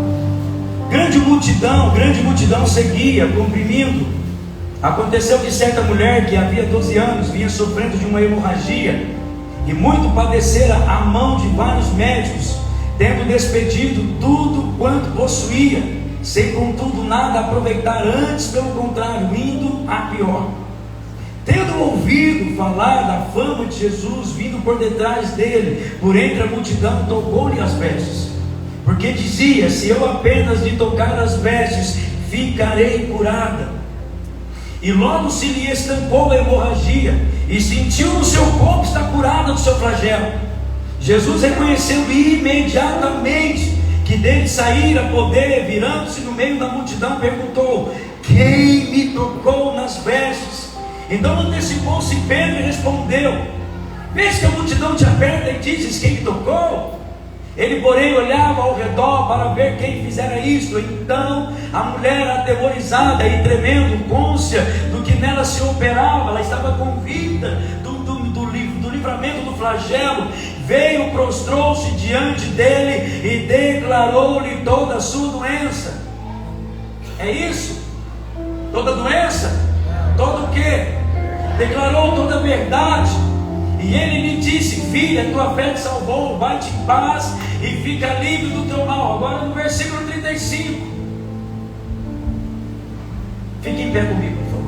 Grande multidão seguia, comprimindo. Aconteceu que certa mulher que havia 12 anos vinha sofrendo de uma hemorragia e muito padecera à mão de vários médicos, tendo despedido tudo quanto possuía, sem contudo nada aproveitar, antes pelo contrário, indo a pior. Tendo ouvido falar da fama de Jesus, vindo por detrás dele, por entre a multidão, tocou-lhe as vestes, porque dizia: se eu apenas lhe tocar as vestes, ficarei curada. E logo se lhe estancou a hemorragia, e sentiu no seu corpo estar curada do seu flagelo. Jesus reconheceu imediatamente que dele saíra poder, virando-se no meio da multidão, perguntou: quem me tocou nas vestes? Então antecipou-se Pedro e respondeu: vês que a multidão te aperta e dizes: quem me tocou? Ele, porém, olhava ao redor para ver quem fizera isto. Então a mulher, aterrorizada e tremendo, cônscia do que nela se operava, ela estava convicta do livramento do flagelo, veio, prostrou-se diante dele e declarou-lhe toda a sua doença. É isso? Toda doença? Todo o quê? Declarou toda a verdade. E ele lhe disse: filha, tua fé te salvou, vai-te em paz e fica livre do teu mal. Agora no versículo 35. Fique em pé comigo, por favor.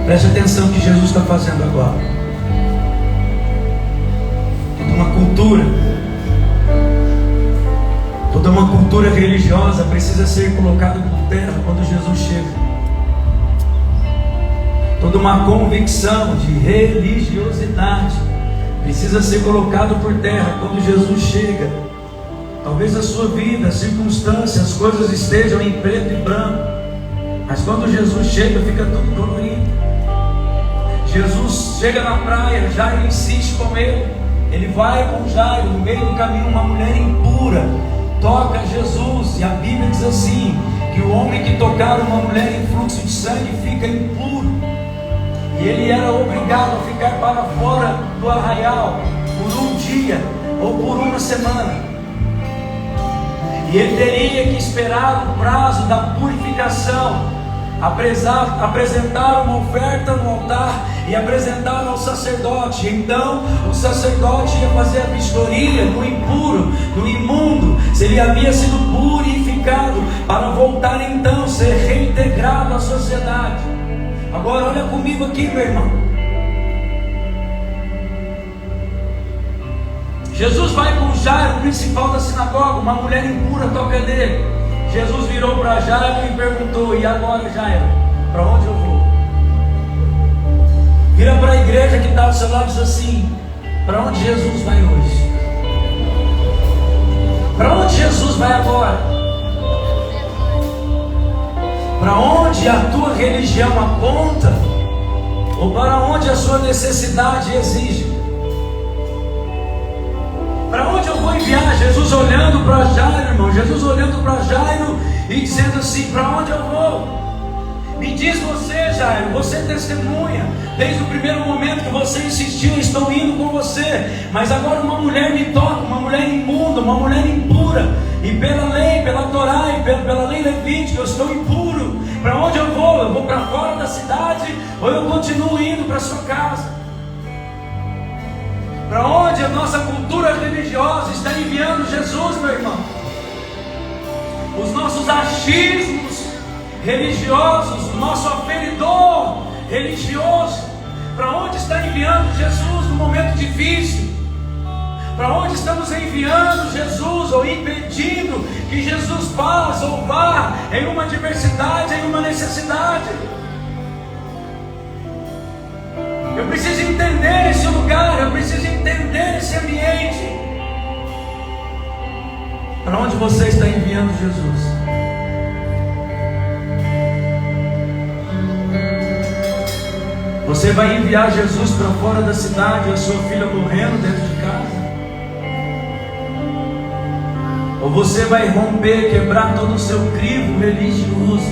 Preste atenção no que Jesus está fazendo agora. Toda uma cultura religiosa precisa ser colocada por terra quando Jesus chega. Toda uma convicção de religiosidade precisa ser colocada por terra quando Jesus chega. Talvez a sua vida, as circunstâncias, as coisas estejam em preto e branco, mas quando Jesus chega, fica tudo colorido. Jesus chega na praia, Jairo insiste com ele. Ele vai com Jairo, no meio do caminho uma mulher impura toca Jesus, e a Bíblia diz assim, que o homem que tocar uma mulher em fluxo de sangue fica impuro, e ele era obrigado a ficar para fora do arraial por um dia ou por uma semana, e ele teria que esperar o prazo da purificação, apresentar uma oferta no altar e apresentar ao sacerdote. Então o sacerdote ia fazer a vistoria no impuro, no imundo, se ele havia sido purificado, para voltar então ser reintegrado à sociedade. Agora olha comigo aqui, meu irmão. Jesus vai com Jairo, o principal da sinagoga, uma mulher impura toca nele. Jesus virou para Jairo e perguntou: e agora, Jairo, para onde eu vou? Vira para a igreja que está ao seu lado e diz assim: para onde Jesus vai hoje? Para onde Jesus vai agora? Para onde a tua religião aponta? Ou para onde a sua necessidade exige? Para onde eu vou enviar? Jesus olhando para Jairo, irmão, Jesus olhando para Jairo e dizendo assim: para onde eu vou? Me diz você, Jairo, você testemunha, desde o primeiro momento que você insistiu, estou indo com você, mas agora uma mulher me toca, uma mulher imunda, uma mulher impura, e pela lei, pela Torá e pela lei levítica, eu estou impuro. Para onde eu vou? Eu vou para fora da cidade ou eu continuo indo para sua casa? Para onde a nossa cultura religiosa está enviando Jesus, meu irmão? Os nossos achismos religiosos, o nosso aferidor religioso, para onde está enviando Jesus no momento difícil? Para onde estamos enviando Jesus, ou impedindo que Jesus faça ou vá em uma adversidade, em uma necessidade? Eu preciso entender esse lugar, eu preciso entender esse ambiente. Para onde você está enviando Jesus? Você vai enviar Jesus para fora da cidade, a sua filha morrendo dentro de casa? Ou você vai romper, quebrar todo o seu crivo religioso,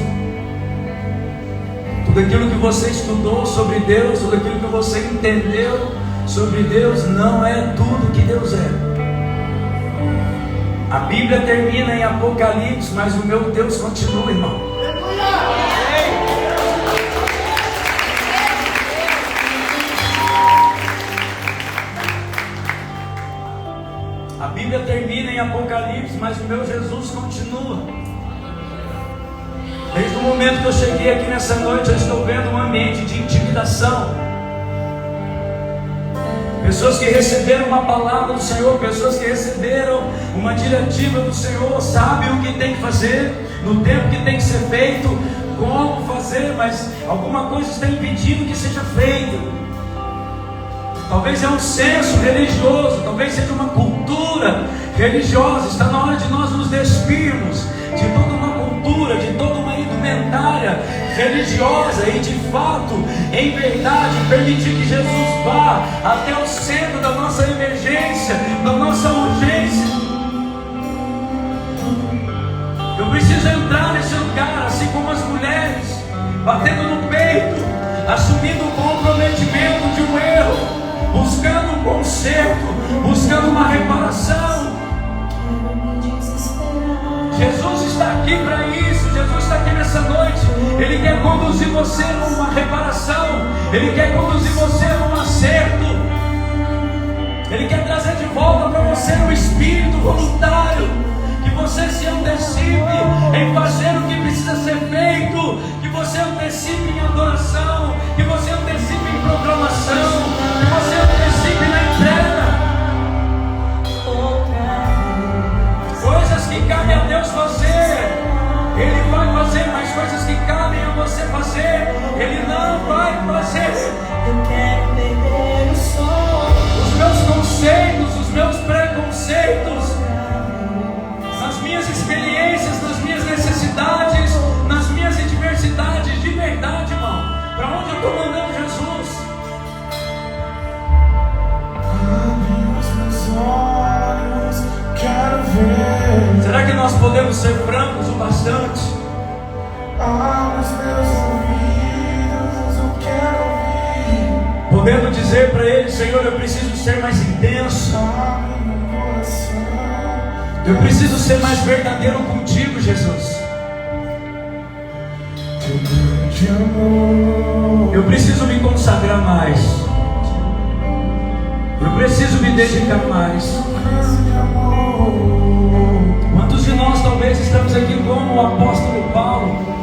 tudo aquilo que você estudou sobre Deus, tudo aquilo que você entendeu sobre Deus, não é tudo que Deus é. A Bíblia termina em Apocalipse, mas o meu Deus continua, irmão. A Bíblia termina em Apocalipse, mas o meu Jesus continua. Desde o momento que eu cheguei aqui nessa noite, eu estou vendo um ambiente de intimidação. Pessoas que receberam uma palavra do Senhor, pessoas que receberam uma diretiva do Senhor, sabem o que tem que fazer, no tempo que tem que ser feito, como fazer, mas alguma coisa está impedindo que seja feito. Talvez é um senso religioso, talvez seja uma cultura religiosa. Está na hora de nós nos despirmos de toda uma cultura, de toda uma indumentária religiosa e de fato, em verdade, permitir que Jesus vá até o centro da nossa emergência, da nossa urgência. Eu preciso entrar nesse lugar, assim como as mulheres, batendo no peito, assumindo o comprometimento de um erro, buscando um conserto, buscando uma reparação. Jesus está aqui para isso. Jesus está aqui nessa noite. Ele quer conduzir você numa reparação. Ele quer conduzir você num acerto. Ele quer trazer de volta para você um espírito voluntário, que você se antecipe em fazer o que precisa ser feito, que você antecipe em adoração, que você antecipe em proclamação, que você antecipe na entrega. Coisas que cabem a Deus fazer, Ele vai fazer, mas coisas que cabem a você fazer, Ele não vai fazer. Eu quero perder o som. Os meus conceitos, os meus preconceitos, nas minhas experiências, nas minhas necessidades, nas minhas adversidades, de verdade, irmão, para onde eu estou mandando Jesus? Abre os meus olhos, quero ver. Será que nós podemos ser francos o bastante? Abre os meus ouvidos, eu quero ouvir. Podendo dizer para Ele: Senhor, eu preciso ser mais intenso, Abre meu coração. eu preciso ser mais verdadeiro contigo, Jesus. Teu grande amor. Eu preciso me consagrar mais, eu preciso me dedicar mais. Grande amor. Quantos de nós talvez estamos aqui como o apóstolo Paulo?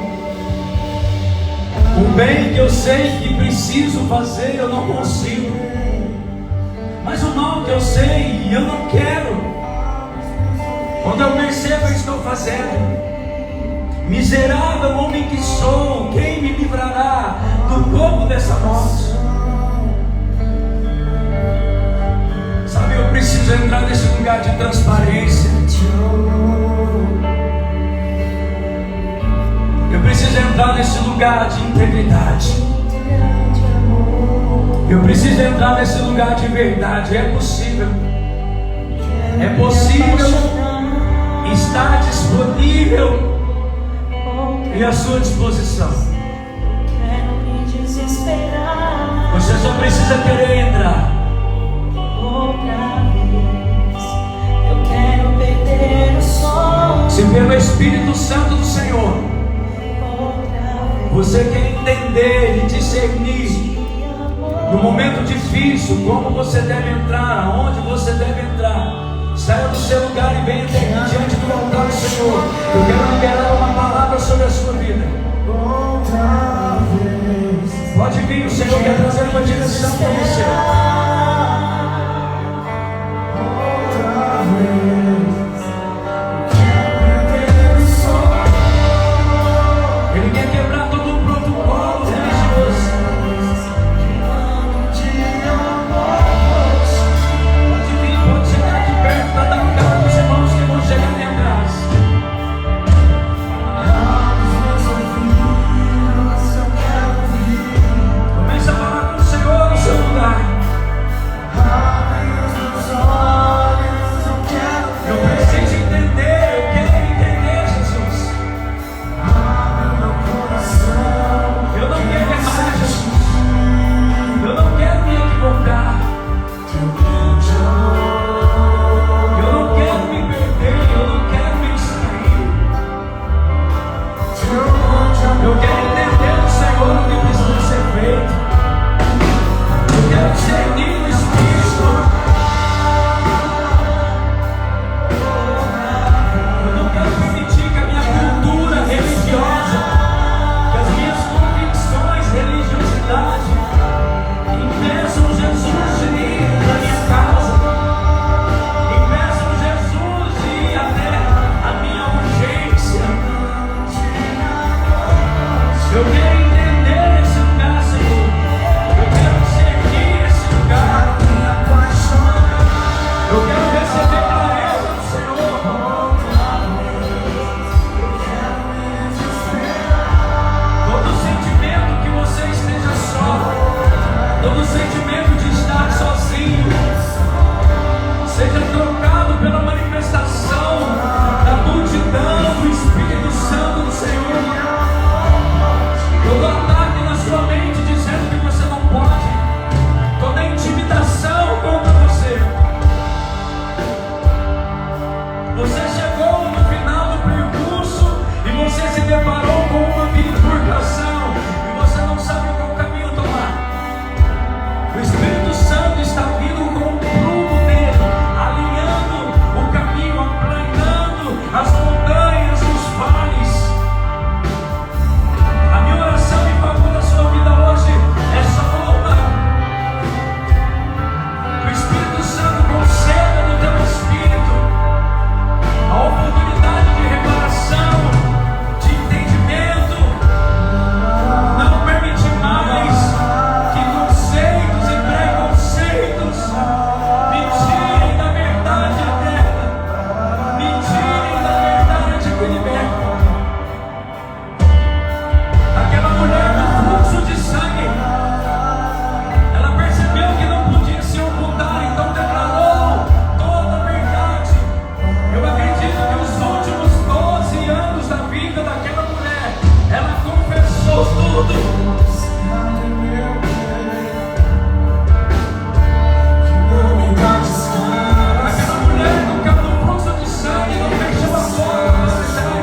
O bem que eu sei que preciso fazer, eu não consigo. Mas o mal que eu sei, eu não quero. Quando eu percebo, eu estou fazendo. Miserável homem que sou, quem me livrará do corpo dessa morte? Sabe, eu preciso entrar nesse lugar de transparência. Eu preciso entrar nesse lugar de integridade. Eu preciso entrar nesse lugar de verdade. É possível. É possível estar disponível e à sua disposição. Quero me desesperar. Você só precisa querer entrar. Outra vez. Eu quero perder o som. Se pelo Espírito Santo do Senhor você quer entender e discernir no momento difícil como você deve entrar, aonde você deve entrar, saia do seu lugar e venha diante do altar do Senhor. Eu quero liberar uma palavra sobre a sua vida. Outra vez. Pode vir, o Senhor quer trazer uma direção para você. Outra vez. Quero perder o som. Ele quer quebrar todo o protocolo religioso. Pode vir, pode chegar aqui perto para dar um carro dos irmãos que vão chegar ali atrás. Começa a falar com o Senhor no seu lugar.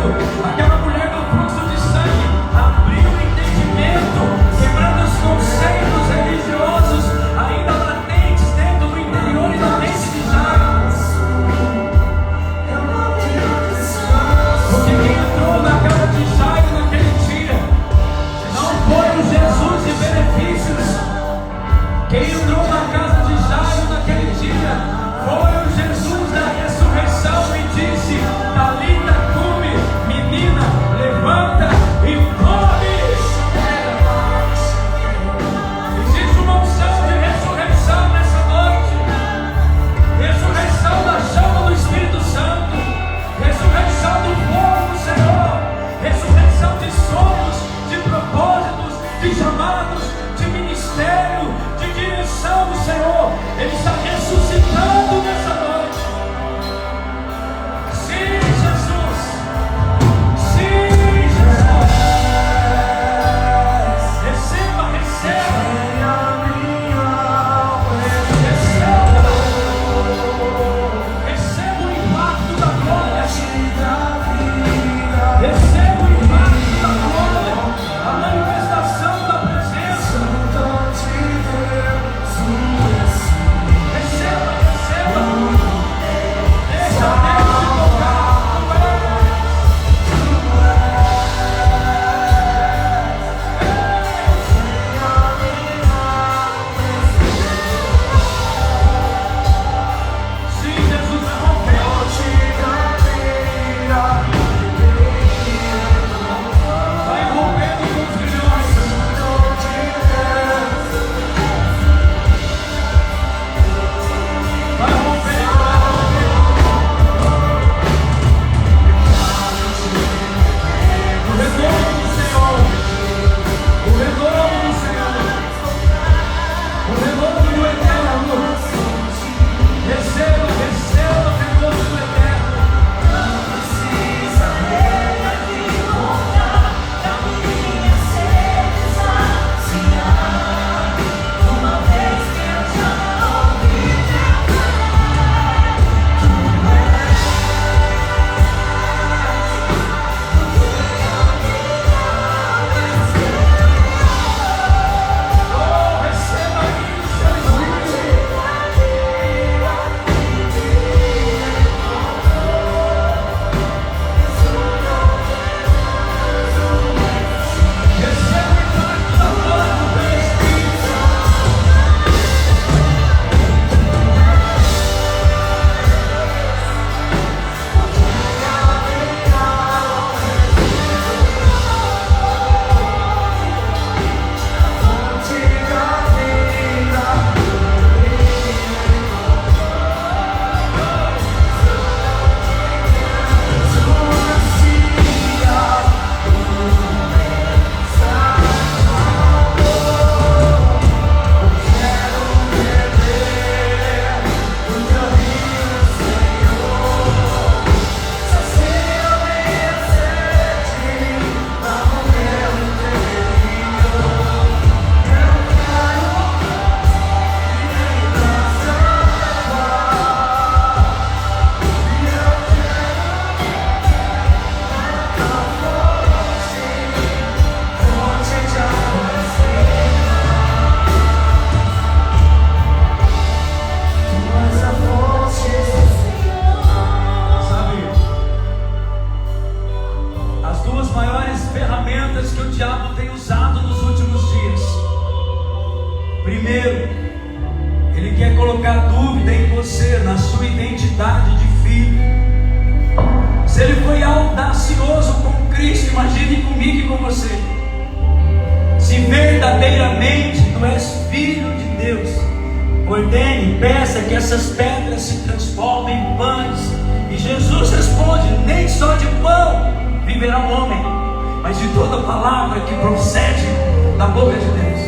Jairo, aquela mulher do fluxo de sangue, abriu o entendimento, quebrando os conceitos religiosos ainda latentes dentro do interior e da mente de Jairo. Porque quem entrou na casa de Jairo naquele dia não foi o Jesus de benefícios. Quem entrou na casa de Jairo naquele dia foi o Jesus da ressurreição e disse: Talita cumi, menina, levanta e come. Existe uma unção de ressurreição nessa noite, ressurreição da chama do Espírito Santo, ressurreição do fogo do Senhor, ressurreição de sonhos, de propósitos, de chamados, de ministério, de direção do Senhor. Ele está ressuscitando nessa noite. Sim, Jesus. Sim, Jesus. Receba, receba. Receba o impacto da glória. Receba o impacto da glória. A manifestação da presença. Receba, receba. Deixa Deus te tocar. Sim, Jesus vai romper. Vai rompendo com os grilhões. Vai rompendo, vai rompendo. O retorno do Senhor. O retorno do Senhor. O retorno do Eterno. Receba, receba o retorno do Eterno. Oh, receba isso, seu Espírito. Receba o impacto da glória do teu Espírito. Sabe, as duas maiores ferramentas que o diabo tem usado nos últimos dias. Primeiro, ele quer colocar dúvida em você, na sua identidade de filho. Se ele foi audacioso com Cristo, imagine comigo e com você. Se verdadeiramente tu és filho de Deus, ordene, peça que essas pedras se transformem em pães. E Jesus responde: nem só de pão viverá o homem, mas de toda palavra que procede da boca de Deus.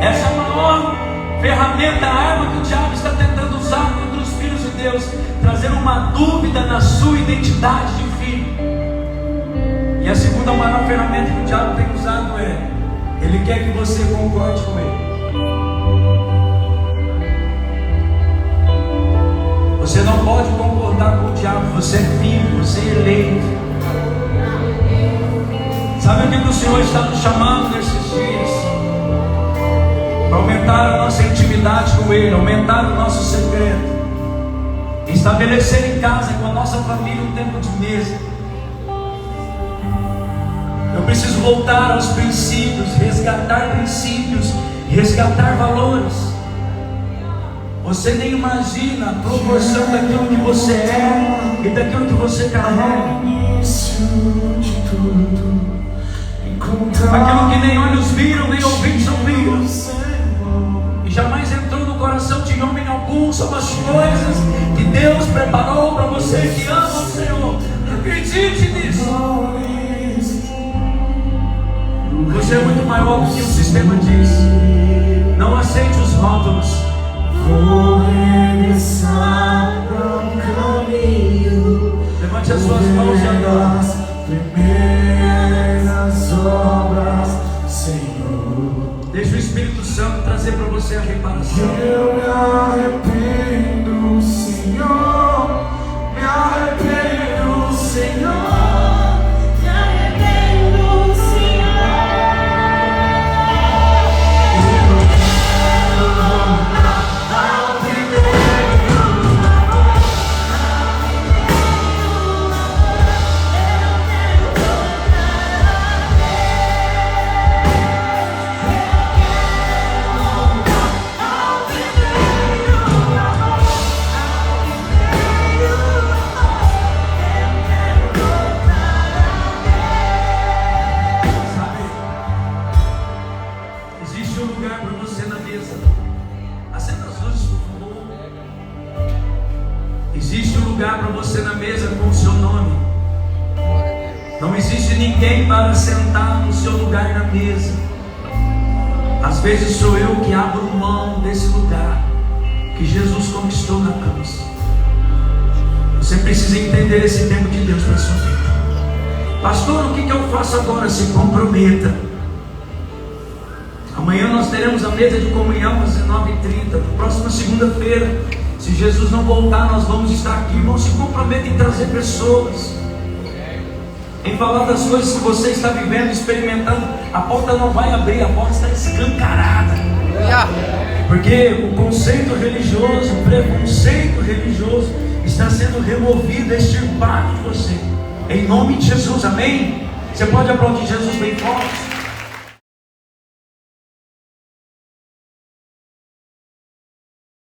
Essa é a maior ferramenta, a arma que o diabo está tentando usar contra os filhos de Deus, trazer uma dúvida na sua identidade de filho. E a segunda maior ferramenta que o diabo tem usado é: ele quer que você concorde com ele. Você não pode concordar com o diabo. Você é filho, você é eleito. Sabe o que o Senhor está nos chamando nesses dias? Para aumentar a nossa intimidade com Ele, aumentar o nosso segredo, estabelecer em casa com a nossa família um tempo de mesa. Eu preciso voltar aos princípios, resgatar valores. Você nem imagina a proporção daquilo que você é e daquilo que você carrega. Aquilo que nem olhos viram, nem ouvidos ouviram, e jamais entrou no coração de homem algum, são as coisas que Deus preparou para você que ama o Senhor. Acredite nisso. Você é muito maior do que o sistema diz. Não aceite os rótulos. Vou regressar para o caminho. Levante as suas mãos e adore. Primeiras obras, Senhor. Deixa o Espírito Santo trazer para você a reparação. Eu me arrependo, Senhor. Me arrependo, Senhor. Para sentar no seu lugar na mesa. Às vezes sou eu que abro mão desse lugar que Jesus conquistou na cruz. Você precisa entender esse tempo de Deus para a sua vida. Pastor, o que eu faço agora? Se comprometa. Amanhã nós teremos a mesa de comunhão às 19h30. Próxima segunda-feira, se Jesus não voltar, nós vamos estar aqui. Irmão, se comprometa em trazer pessoas, em falar das coisas que você está vivendo, experimentando. A porta não vai abrir, a porta está escancarada. Porque o conceito religioso, o preconceito religioso está sendo removido, extirpado de você. Em nome de Jesus, amém? Você pode aplaudir Jesus bem forte?